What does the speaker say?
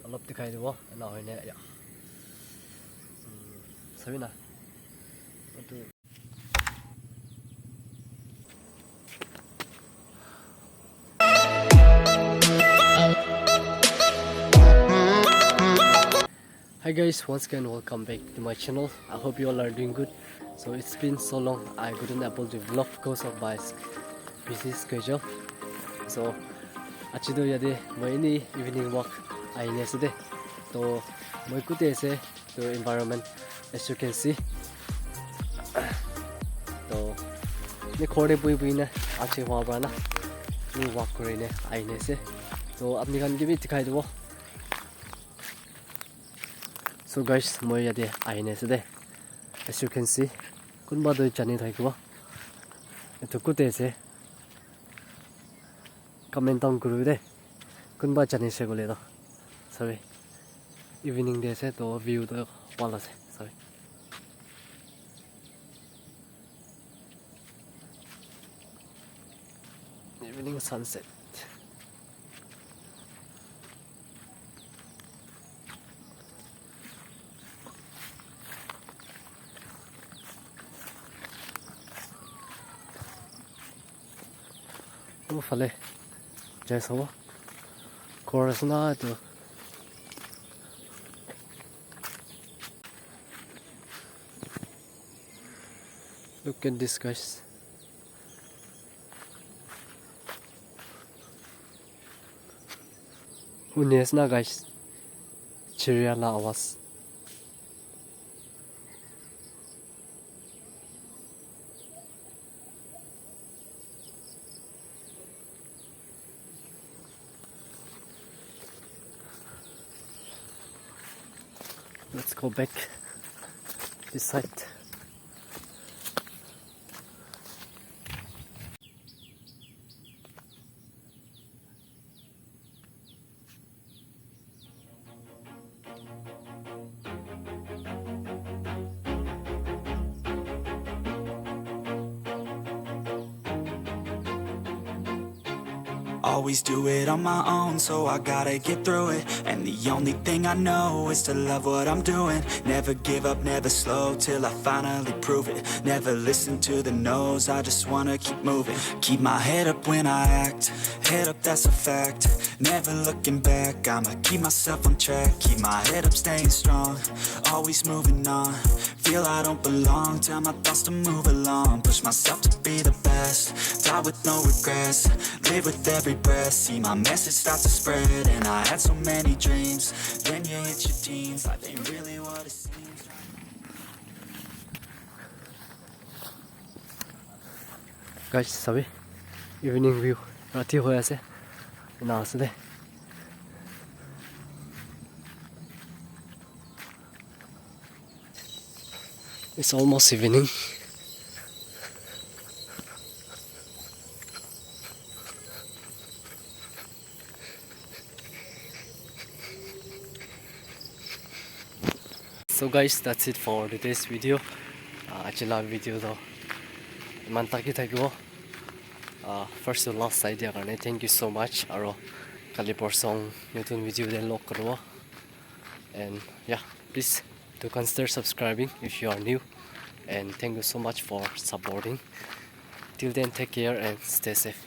অলপ দেখাই দিব নহয়নে চাবি না এইটো Hi guys, once again welcome back to my channel. I hope you all are doing good. So it's been so long I couldn't able to vlog because of my busy schedule. So achido yade moi ni evening walk aine se de to moi kute se to environment as you can see to ni khore bui bui na achi wa ba na ni walk kore ne aine se to apni kan ke bhi dikhai do. So guys, moi yade aine se de as you can see kunba do chani thai ko eto kute se comment down kuru de kunba chani se gole do sorry evening de se to view to wala se sorry evening sunset. Fale jaisa wo chorus na to look at this guys. Unes na guys chiria la awas let's go back this side. Always do it on my own, so I gotta get through it. And the only thing I know is to love what I'm doing. Never give up, never slow, till I finally prove it. Never listen to the no's, I just wanna keep moving. Keep my head up when I act, head up, that's a fact. Never looking back, I'ma keep myself on track. Keep my head up, staying strong, always moving on. Feel I don't belong, tell my thoughts to move along. Push myself to be the best, die with no regrets. Live with every breath, see my message start to spread. And I had so many dreams, then you hit your teens. Life ain't really what it seems. Guys sabi evening view rati hoya se na asde it's almost evening. So guys, that's it for today's video. Achila video though man taki thakibo first to last idea karone thank you so much aro kali porsong notun video de log korbo and yeah please do consider subscribing if you are new and thank you so much for supporting. Till then, take care and stay safe.